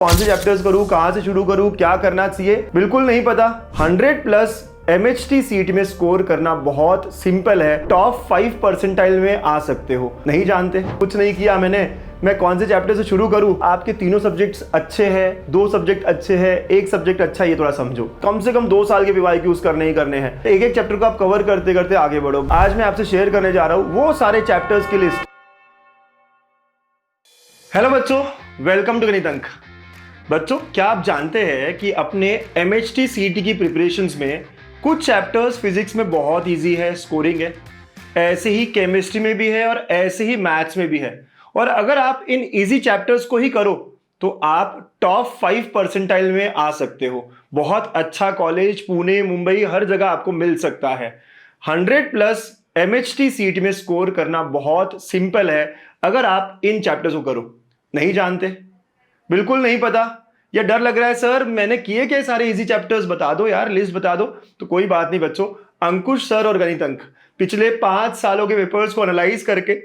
कौन से चैप्टर्स करूं, कहां से शुरू करूं, क्या करना चाहिए, बिल्कुल नहीं पता। 100+ MHT सीट में स्कोर करना बहुत सिंपल है। टॉप 5 परसेंटाइल में आ सकते हो। नहीं जानते, कुछ नहीं किया मैंने, मैं कौन से चैप्टर से शुरू करूं। आपके तीनों सब्जेक्ट्स अच्छे हैं, 2 सब्जेक्ट अच्छे हैं, 1 सब्जेक्ट अच्छा है, ये थोड़ा समझो। कम से कम 2 साल के PYQs करने ही करने हैं। एक एक चैप्टर को आप कवर करते करते आगे बढ़ो। आज मैं आपसे शेयर करने जा रहा हूं वो सारे चैप्टर्स की लिस्ट। हेलो बच्चों, वेलकम टू गणित अंक। बच्चों, क्या आप जानते हैं कि अपने MHT CET की प्रिपरेशंस में कुछ चैप्टर्स फिजिक्स में बहुत इजी है, स्कोरिंग है, ऐसे ही केमिस्ट्री में भी है और ऐसे ही मैथ्स में भी है। और अगर आप इन इजी चैप्टर्स को ही करो तो आप टॉप 5 परसेंटाइल में आ सकते हो। बहुत अच्छा कॉलेज पुणे, मुंबई, हर जगह आपको मिल सकता है। 100+ MHT सीट में स्कोर करना बहुत सिंपल है अगर आप इन चैप्टर्स को करो। नहीं जानते, बिल्कुल नहीं पता, या डर लग रहा है सर मैंने किए क्या सारे इजी चैप्टर्स, बता दो यार, लिस्ट बता दो। तो कोई बात नहीं बच्चों, अंकुश सर और गणित अंक पिछले 5 सालों के पेपर्स को एनालाइज करके,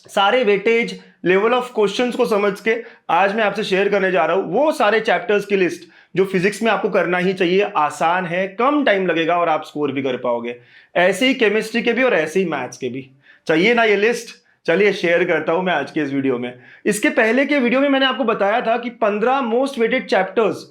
सारे वेटेज लेवल ऑफ क्वेश्चंस को समझ के आज मैं आपसे शेयर करने जा रहा हूं वो सारे चैप्टर्स की लिस्ट जो फिजिक्स में आपको करना ही चाहिए। आसान है, कम टाइम लगेगा और आप स्कोर भी कर पाओगे। ऐसे ही केमिस्ट्री के भी और ऐसे ही मैथ्स के भी। चाहिए ना ये लिस्ट? चलिए शेयर करता हूं मैं आज के इस वीडियो में। इसके पहले के वीडियो में मैंने आपको बताया था कि 15 मोस्ट वेटेड चैप्टर्स,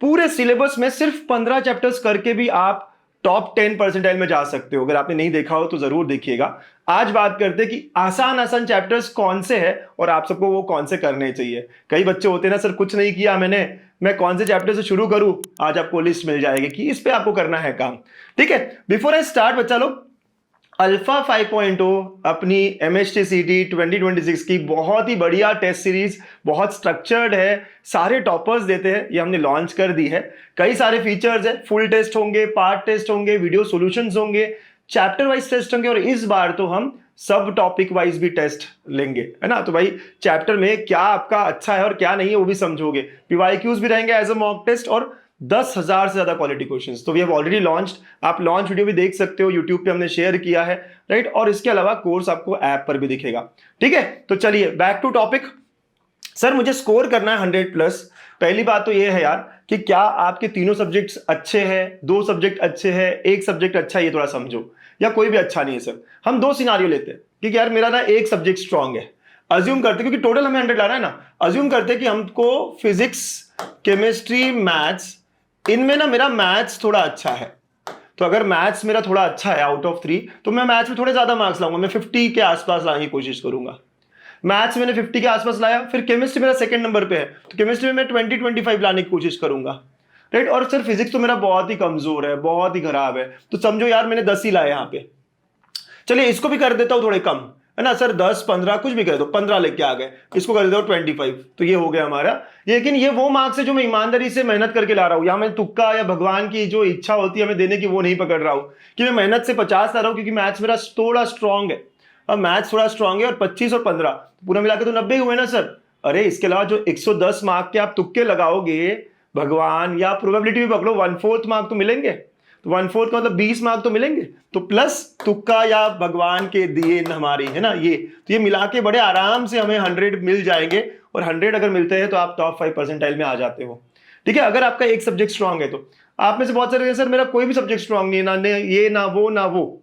पूरे सिलेबस में सिर्फ 15 चैप्टर्स करके भी आप टॉप 10 परसेंटाइल में जा सकते हो। अगर आपने नहीं देखा हो तो जरूर देखिएगा। आज बात करते हैं कि आसान आसान चैप्टर्स कौन से हैं और आप सबको वो कौन से करने चाहिए। कई बच्चे होते हैं ना, सर कुछ नहीं किया मैंने, मैं कौन से चैप्टर से शुरू करूं। आज आपको लिस्ट मिल जाएगी कि इस पे आपको करना है काम। ठीक है, बिफोर आई स्टार्ट बच्चा लोग, अल्फा 5.0 अपनी MHT CET 2026 की बहुत ही बढ़िया टेस्ट सीरीज, बहुत स्ट्रक्चर्ड है, सारे टॉपर्स देते हैं, ये हमने लॉन्च कर दी है। कई सारे फीचर्स है, फुल टेस्ट होंगे, पार्ट टेस्ट होंगे, वीडियो सॉल्यूशंस होंगे, चैप्टर वाइज टेस्ट होंगे और इस बार तो हम सब टॉपिक वाइज भी टेस्ट लेंगे, है ना। तो भाई चैप्टर में क्या आपका अच्छा है और क्या नहीं है वो भी समझोगे। PYQs भी रहेंगे एज अ मॉक टेस्ट और 10,000 से ज्यादा क्वालिटी क्वेश्चंस। तो वी हैव ऑलरेडी लॉन्च्ड, आप लॉन्च वीडियो भी देख सकते हो, यूट्यूब पे हमने शेयर किया है, राइट। और इसके अलावा कोर्स आपको ऐप पर भी दिखेगा। ठीक है, तो चलिए बैक टू टॉपिक। सर मुझे स्कोर करना है 100+। पहली बात तो ये है यार कि क्या आपके तीनों सब्जेक्ट्स अच्छे हैं, 2 सब्जेक्ट अच्छे हैं, 1 सब्जेक्ट अच्छा है, ये थोड़ा समझो, या कोई भी अच्छा नहीं है। सर हम 2 सिनारियो लेते हैं कि यार मेरा ना 1 सब्जेक्ट स्ट्रांग है, अज्यूम करते क्योंकि टोटल हमें 100 लाना है ना, अज्यूम करते कि हमको फिजिक्स, केमिस्ट्री, मैथ्स, इनमें ना मेरा मैथ्स थोड़ा अच्छा है। तो अगर मैथ्स मेरा थोड़ा अच्छा है आउट ऑफ 3, तो मैं मैथ्स में थोड़े ज्यादा मार्क्स लाऊंगा, मैं 50 के आसपास लाने की कोशिश करूंगा। मैथ्स मैंने 50 के आसपास लाया, फिर केमिस्ट्री मेरा सेकंड नंबर पे है, तो केमिस्ट्री में मैं 20-25 लाने की कोशिश करूंगा, राइट। और सर फिजिक्स तो मेरा बहुत ही कमजोर है, बहुत ही खराब है, तो समझो यार मैंने 10 ही लाए यहाँ पे। चलिए इसको भी कर देता हूँ थोड़े कम, है ना सर, 10-15 कुछ भी कर दो, 15 लेके आ गए, इसको कर देता हूँ 25, तो ये हो गया हमारा। लेकिन ये वो मार्क्स है जो मैं ईमानदारी से मेहनत करके ला रहा हूँ, या मैं तुक्का या भगवान की जो इच्छा होती है हमें देने की वो नहीं पकड़ रहा हूँ कि मैं मेहनत से 50 ला रहा हूँ, क्योंकि मैथ्स मेरा थोड़ा स्ट्रांग है। अब मैथ्स थोड़ा स्ट्रांग है और 25 और 15 पूरा मिला के तो 90 हुए ना सर। अरे इसके अलावा जो 110 मार्क के आप तुक्के लगाओगे, भगवान या प्रोबेबिलिटी भी पकड़ो, 1/4 मार्क तो मिलेंगे। तो 1/4 का मतलब 20 मार्क तो मिलेंगे, तो प्लस तुक्का या भगवान के दिए हमारी, है ना ये, तो ये मिला के बड़े आराम से हमें 100 मिल जाएंगे। और 100 अगर मिलते हैं तो आप टॉप 5 परसेंटाइल में आ जाते हो। ठीक है, अगर आपका 1 सब्जेक्ट स्ट्रांग है तो। आप में से बहुत सारे सर मेरा कोई भी सब्जेक्ट स्ट्रांग नहीं है, ना ये ना वो ना वो,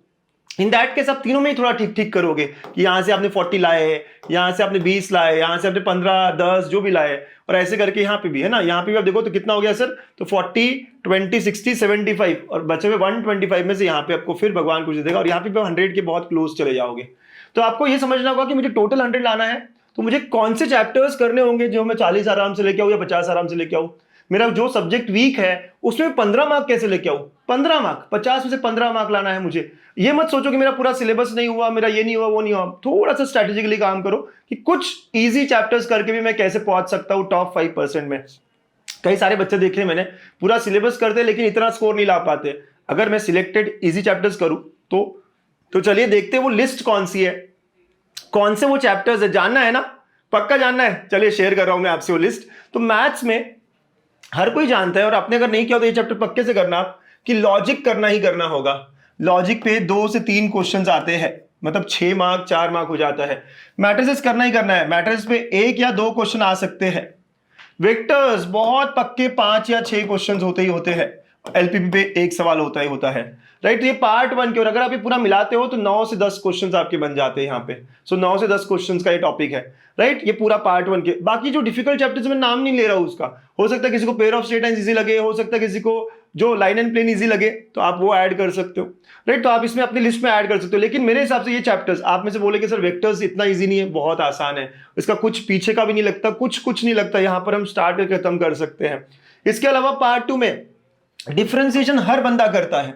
इन दैट केस आप तीनों में ही थोड़ा ठीक ठीक करोगे कि यहां से आपने 40 लाए, यहां से आपने 20 लाए, यहां से आपने 15, 10 जो भी लाए, और ऐसे करके यहाँ पे भी, है ना, यहाँ पे भी आप देखो तो कितना हो गया सर, तो 40, 20, 60, 75 और बचे हुए 125 में से यहाँ पे आपको फिर भगवान कुछ देगा और यहाँ पे 100 के बहुत क्लोज चले जाओगे। तो आपको ये समझना होगा कि मुझे टोटल 100 लाना है, तो मुझे कौन से चैप्टर्स करने होंगे जो मैं 40 आराम से लेके आऊँ या 50 आराम से लेके आऊँ। मेरा जो सब्जेक्ट वीक है उसमें 15 मार्क कैसे लेके आऊं, 15 मार्क, 50 में से 15 मार्क लाना है मुझे। ये मत सोचो कि मेरा पूरा सिलेबस नहीं हुआ, मेरा ये नहीं हुआ वो नहीं हुआ। थोड़ा सा स्ट्रैटेजिकली काम करो कि कुछ इजी चैप्टर्स करके भी मैं कैसे पहुंच सकता हूं टॉप 5% में। कई सारे बच्चे देखे मैंने पूरा सिलेबस करते लेकिन इतना स्कोर नहीं ला पाते। अगर मैं सिलेक्टेड इजी चैप्टर्स करूं तो चलिए देखते हैं वो लिस्ट कौन सी है, कौन से वो चैप्टर्स है, जानना है ना, पक्का जानना है। चलिए शेयर कर रहा हूं मैं आपसे वो लिस्ट। तो मैथ्स में हर कोई जानता है, और आपने अगर नहीं किया तो ये चैप्टर पक्के से करना आप, कि लॉजिक करना ही करना होगा। लॉजिक पे 2 से 3 क्वेश्चंस आते हैं, मतलब 6 मार्क 4 मार्क हो जाता है। मैट्रिसेस करना ही करना है, मैट्रिसेस पे 1 या 2 क्वेश्चन आ सकते हैं। वेक्टर्स बहुत पक्के 5 या 6 क्वेश्चंस होते ही होते हैं, एलपीपी पे एक सवाल होता ही होता है, राइट। तो ये पार्ट 1 की, और अगर आप ये पूरा मिलाते हो तो 9 से 10 क्वेश्चंस आपके बन जाते हैं यहाँ पे। सो 9 से 10 क्वेश्चंस का ये टॉपिक है, राइट। ये पूरा पार्ट 1 के, बाकी जो डिफिकल्ट चैप्टर्स में नाम नहीं ले रहा हूँ उसका, हो सकता है किसी को pair of straight lines easy लगे, हो सकता है किसी को जो लाइन एंड प्लेन इजी लगे, तो आप वो ऐड कर सकते हो, राइट। तो आप इसमें अपनी लिस्ट में ऐड कर सकते हो। लेकिन मेरे हिसाब से ये चैप्टर्स, आप में से बोले कि सर वेक्टर्स इतना इजी नहीं है, बहुत आसान है, इसका कुछ पीछे का भी नहीं लगता, कुछ नहीं लगता, यहाँ पर हम स्टार्ट करके खत्म कर सकते हैं। इसके अलावा पार्ट 2 में डिफरेंशिएशन हर बंदा करता है,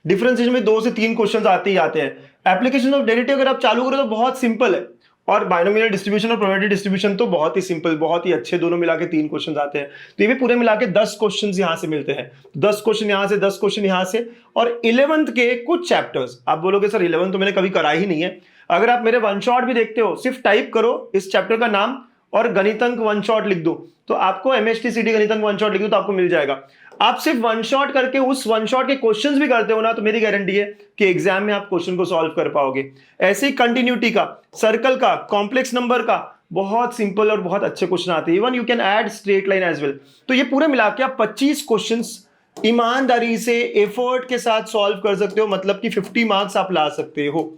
डिफरेंशिएशन में 2 से 3 क्वेश्चंस आते ही आते हैं। एप्लीकेशन ऑफ डेरिवेटिव अगर आप चालू करो तो बहुत सिंपल है, और बाइनोमियल डिस्ट्रीब्यूशन और प्रोबेबिलिटी डिस्ट्रीब्यूशन तो बहुत ही सिंपल, बहुत ही अच्छे, दोनों मिला के 3 क्वेश्चंस आते हैं। तो ये भी पूरे मिला के 10 क्वेश्चंस यहां से मिलते हैं, 10 क्वेश्चन यहां से, 10 क्वेश्चन यहां से। और 11th के कुछ चैप्टर्स, आप बोलोगे सर 11th तो मैंने कभी करा ही नहीं है, अगर आप मेरे वन शॉट भी देखते हो, सिर्फ टाइप करो इस चैप्टर का नाम और गणितंक वन शॉट लिख दो, तो आपको एमएचटी सीटी गणितंक वन शॉट लिख दो तो आपको मिल जाएगा। आप सिर्फ वन शॉट करके उस वन शॉट के क्वेश्चंस भी करते हो ना, तो मेरी गारंटी है कि एग्जाम में आप क्वेश्चन को सॉल्व कर पाओगे। ऐसे ही कंटिन्यूटी का, सर्कल का, कॉम्प्लेक्स नंबर का बहुत सिंपल और बहुत अच्छे क्वेश्चन आते हैं। Even you can add straight line as well. तो ये पूरे मिला के आप 25 क्वेश्चंस ईमानदारी से एफर्ट के साथ सॉल्व कर सकते हो, मतलब कि 50 मार्क्स आप ला सकते हो।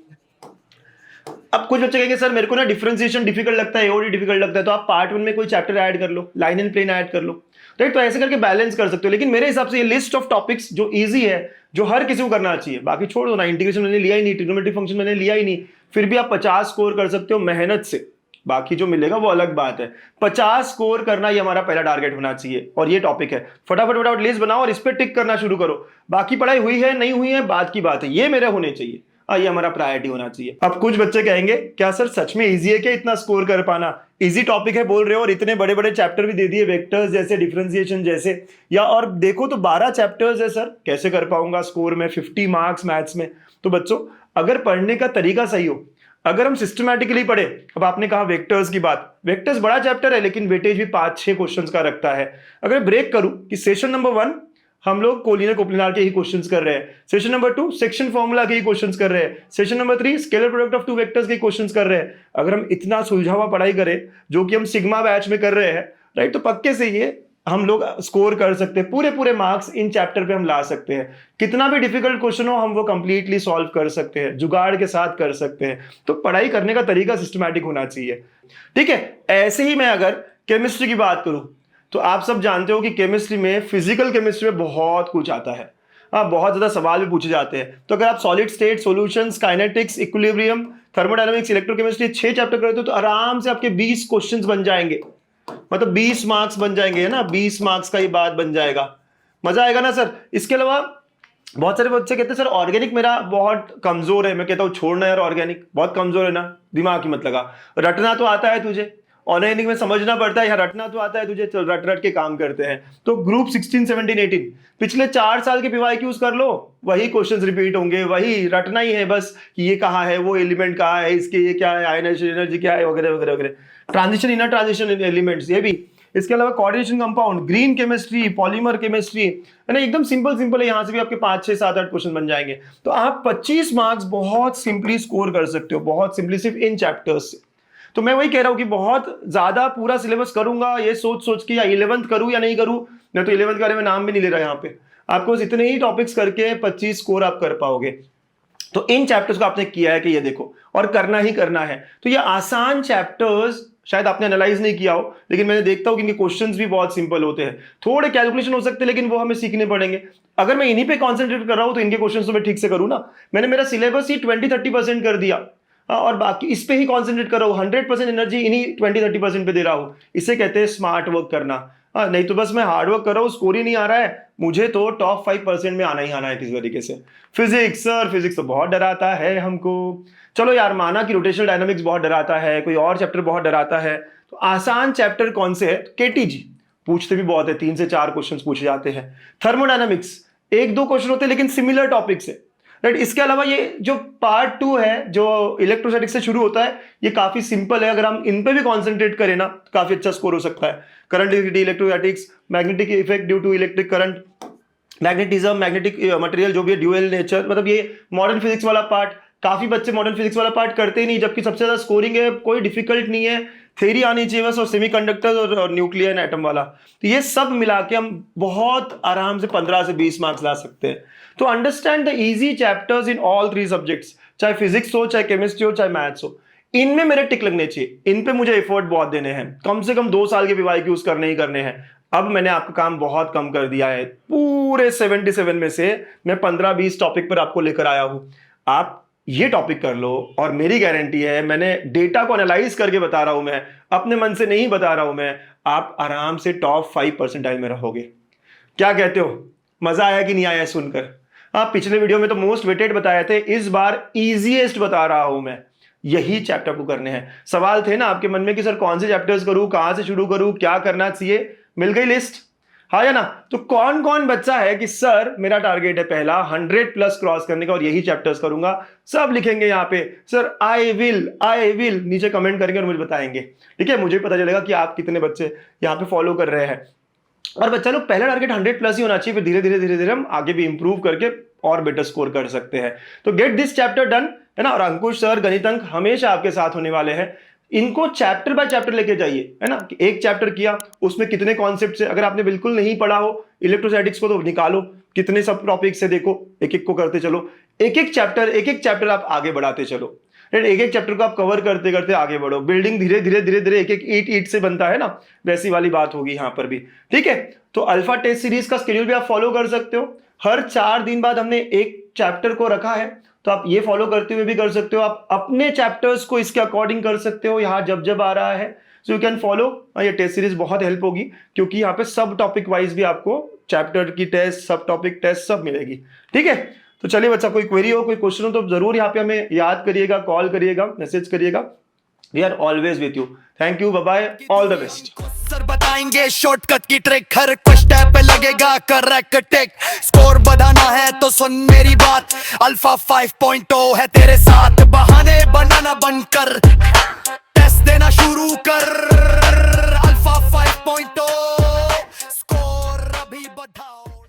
अब कुछ बच्चे कहेंगे सर मेरे को ना डिफरेंशिएशन डिफिकल्ट लगता है, एओडी डिफिकल्ट लगता है, तो आप पार्ट 1 में कोई चैप्टर ऐड कर लो, लाइन एंड प्लेन ऐड कर लो, राइट। तो ऐसे करके बैलेंस कर सकते हो। लेकिन मेरे हिसाब से ये लिस्ट ऑफ टॉपिक्स जो इजी है, जो हर किसी को करना चाहिए, बाकी छोड़ दो ना, इंटीग्रेशन मैंने लिया ही नहीं, ट्रिग्नोमेट्री फंक्शन मैंने लिया ही नहीं, फिर भी आप 50 स्कोर कर सकते हो मेहनत से, बाकी जो मिलेगा वो अलग बात है। 50 स्कोर करना ये हमारा पहला टारगेट होना चाहिए, और ये टॉपिक है। फटाफट लिस्ट बनाओ और इस पर टिक करना शुरू करो। बाकी पढ़ाई हुई है नहीं हुई है बात की बात है, ये मेरे होने चाहिए, ये हमारा प्रायोरिटी होना चाहिए। अब कुछ बच्चे कहेंगे क्या सर सच में इजी है क्या इतना स्कोर कर पाना? इजी टॉपिक है बोल रहे हो और इतने बड़े बड़े चैप्टर भी दे दिए, वेक्टर्स जैसे, डिफरेंशिएशन जैसे, या और देखो तो 12 चैप्टर्स है सर, कैसे कर पाऊंगा स्कोर में 50 मार्क्स मैथ्स में? तो बच्चों अगर पढ़ने का तरीका सही हो, अगर हम सिस्टमैटिकली पढ़े, अब आपने कहा वेक्टर्स की बात, वेक्टर्स बड़ा चैप्टर है लेकिन वेटेज भी 5-6 क्वेश्चंस का रखता है। अगर ब्रेक करूं कि सेशन नंबर 1 हम लोग कोलिनियर कोप्लिनार के ही क्वेश्चंस कर रहे हैं, सेशन नंबर 2 सेक्शन फॉर्मूला के ही क्वेश्चंस कर रहे हैं, session number 3 scalar product of two vectors के क्वेश्चंस कर रहे हैं, अगर हम इतना सुलझा हुआ पढ़ाई करें जो कि हम सिग्मा बैच में कर रहे हैं, राइट, तो पक्के से ये हम लोग स्कोर कर सकते हैं, पूरे मार्क्स इन चैप्टर पे हम ला सकते हैं। कितना भी डिफिकल्ट क्वेश्चन हो हम वो कंप्लीटली सॉल्व कर सकते हैं, जुगाड़ के साथ कर सकते हैं। तो पढ़ाई करने का तरीका सिस्टमैटिक होना चाहिए, ठीक है। ऐसे ही मैं अगर केमिस्ट्री की बात करूं तो आप सब जानते हो कि केमिस्ट्री में, फिजिकल केमिस्ट्री में बहुत कुछ आता है, बहुत ज्यादा सवाल भी पूछे जाते हैं। तो अगर आप solid state solutions, kinetics, equilibrium, thermodynamics, electrochemistry 6 chapter करते हो तो आराम से आपके 20 क्वेश्चंस बन जाएंगे, मतलब 20 मार्क्स बन जाएंगे, है ना, 20 मार्क्स का ये बात बन जाएगा। मजा आएगा ना सर। इसके अलावा बहुत सारे बच्चे कहते हैं सर ऑर्गेनिक मेरा बहुत कमजोर है। मैं कहता हूँ छोड़ना यार, ऑर्गेनिक बहुत कमजोर है ना, दिमाग की मत लगा, रटना तो आता है तुझे, ऑर्गेनिक में समझना पड़ता है, यहाँ रटना तो आता है तुझे, चल रट के काम करते हैं। तो ग्रुप 16, 17, 18 पिछले 4 साल के PYQs कर लो, वही क्वेश्चंस रिपीट होंगे, वही रटना ही है बस कि ये कहाँ है, वो एलिमेंट कहाँ है, इसके ये क्या है, आयनाइजेशन एनर्जी क्या है, वगैरह वगैरह वगैरह, ट्रांजिशन इनर ट्रांजिशन एलिमेंट्स ये भी। इसके अलावा coordination compound, green chemistry, polymer chemistry, है ना, एकदम सिंपल है। यहाँ से भी आपके 5, 6, 7, 8 क्वेश्चन बन जाएंगे। तो आप 25 मार्क्स बहुत सिंपली स्कोर कर सकते हो, बहुत सिंपली, सिर्फ इन चैप्टर्स से। तो मैं वही कह रहा हूं कि बहुत ज्यादा पूरा सिलेबस करूंगा ये सोच के, या 11th करूं या नहीं करूं, मैं तो 11th के बारे में नाम भी नहीं ले रहा यहाँ पे। आपको इतने ही टॉपिक्स करके 25 स्कोर आप कर पाओगे। तो इन चैप्टर्स को आपने किया है कि ये देखो, और करना ही करना है। तो ये आसान चैप्टर्स शायद आपने एनालाइज नहीं किया हो, लेकिन मैंने देखता हूं कि इनके क्वेश्चंस भी बहुत सिंपल होते हैं, थोड़े कैलकुलेशन हो सकते हैं लेकिन वो हमें सीखने पड़ेंगे। अगर मैं इन्हीं पे कॉन्सेंट्रेट कर रहा हूं तो इनके क्वेश्चंस तो मैं ठीक से करूं ना। मैंने मेरा सिलेबस ही 20-30% कर दिया, और बाकी इस पे ही कॉन्सेंट्रेट कर रहा हूं, 100% एनर्जी इन्हीं 20-30% पे दे रहा हूं। इसे कहते हैं स्मार्ट वर्क करना। नहीं तो बस मैं हार्ड वर्क कर रहा हूं, स्कोर ही नहीं आ रहा है, मुझे तो टॉप 5% में आना ही आना है किसी तरीके से। फिजिक्स, सर फिजिक्स तो बहुत डराता है हमको। चलो यार, माना कि रोटेशनल डायनामिक्स बहुत डराता है, कोई और चैप्टर बहुत डराता है, तो आसान चैप्टर कौन से है? केटीजी पूछते भी बहुत है, 3 से 4 क्वेश्चन पूछे जाते हैं। थर्मोडायनामिक्स 1-2 क्वेश्चन होते हैं लेकिन सिमिलर टॉपिक से, राइट। इसके अलावा ये जो पार्ट 2 है जो इलेक्ट्रोस्टैटिक्स से शुरू होता है, ये काफी सिंपल है, अगर हम इन पे भी कॉन्सेंट्रेट करें ना तो काफी अच्छा स्कोर हो सकता है। Current electrostatics, magnetic effect due to electric current, magnetism, magnetic material जो भी है, ड्यूअल नेचर, मतलब ये मॉडर्न फिजिक्स वाला पार्ट। काफी बच्चे मॉडर्न फिजिक्स वाला पार्ट करते ही नहीं, जबकि सबसे ज्यादा स्कोरिंग है, कोई डिफिकल्ट नहीं है, थ्योरी आनी चाहिए बस, और सेमीकंडक्टर और न्यूक्लियर एंड एटम वाला। तो ये सब मिला के हम बहुत आराम से 15 से 20 मार्क्स ला सकते हैं। तो understand the easy chapters in all 3 subjects, चाहे फिजिक्स हो, चाहे केमिस्ट्री हो, चाहे मैथ्स हो। इनमें मेरे टिक लगने चाहिए, इन पे मुझे एफर्ट बहुत देने हैं, कम से कम 2 साल के PYQs करने ही करने हैं। अब मैंने आपका काम बहुत कम कर दिया है, पूरे 77 में से मैं 15-20 टॉपिक पर आपको लेकर आया हूं। आप ये टॉपिक कर लो, और मेरी गारंटी है, मैंने डेटा को एनालाइज करके बता रहा हूं, मैं अपने मन से नहीं बता रहा हूं, मैं आप आराम से टॉप 5 परसेंटाइल में रहोगे। क्या कहते हो? मजा आया कि नहीं आया सुनकर? हाँ, पिछले वीडियो में तो मोस्ट वेटेड बताए थे, इस बार इजीएस्ट बता रहा हूं मैं। यही चैप्टर को करने हैं। सवाल थे ना आपके मन में कि सर कौन से चैप्टर्स करूं, कहां से शुरू करूं, क्या करना चाहिए? मिल गई लिस्ट, हाँ या ना? तो कौन कौन बच्चा है कि सर मेरा टारगेट है पहला 100+ क्रॉस करने का और यही चैप्टर्स करूंगा? सब लिखेंगे यहाँ पे सर आई विल, नीचे कमेंट करेंगे और मुझे बताएंगे। ठीक है, मुझे पता चलेगा कि आप कितने बच्चे यहाँ पे फॉलो कर रहे हैं। और बच्चा लोग पहला टारगेट 100+ ही होना चाहिए, फिर धीरे धीरे हम आगे भी इंप्रूव करके और बेटर स्कोर कर सकते हैं। तो गेट दिस चैप्टर डन, है ना। और अंकुश सर, गणित अंक हमेशा आपके साथ होने वाले हैं। इनको चैप्टर बाय चैप्टर लेके जाइए, है ना। एक चैप्टर किया, उसमें कितने कॉन्सेप्ट्स है, अगर आपने बिल्कुल नहीं पढ़ा हो इलेक्ट्रोस्टैटिक्स को, तो निकालो कितने सब टॉपिक्स है, देखो एक एक को करते चलो, एक एक चैप्टर आप आगे बढ़ाते चलो। एक एक चैप्टर को आप कवर करते करते आगे बढ़ो। बिल्डिंग धीरे धीरे एक एक ईट से बनता है ना, वैसी वाली बात होगी यहाँ पर भी। ठीक है, तो अल्फा टेस्ट सीरीज का शेड्यूल भी आप फॉलो कर सकते हो। हर 4 दिन बाद हमने एक चैप्टर को रखा है, तो आप ये फॉलो करते हुए भी कर सकते हो। आप अपने चैप्टर्स को इसके अकॉर्डिंग कर सकते हो, यहाँ जब आ रहा है, सो यू कैन फॉलो। ये टेस्ट सीरीज बहुत हेल्प होगी, क्योंकि यहाँ पे सब टॉपिक वाइज भी आपको चैप्टर की टेस्ट, सब टॉपिक टेस्ट सब मिलेगी। ठीक है, तो चलिए बच्चा, कोई क्वेरी हो, कोई क्वेश्चन हो तो जरूर यहाँ पे हमें याद करिएगा, कॉल करिएगा, मैसेज करिएगा। We are always with you. Thank you, bye bye, all the best. Sir बताएंगे शॉर्टकट की ट्रिक, हर क्वेश्चन पे लगेगा करेक्ट टिक। स्कोर बढ़ाना है तो सुन मेरी बात, अल्फा 5.0 है तेरे साथ, बहाने बनाना बंद कर।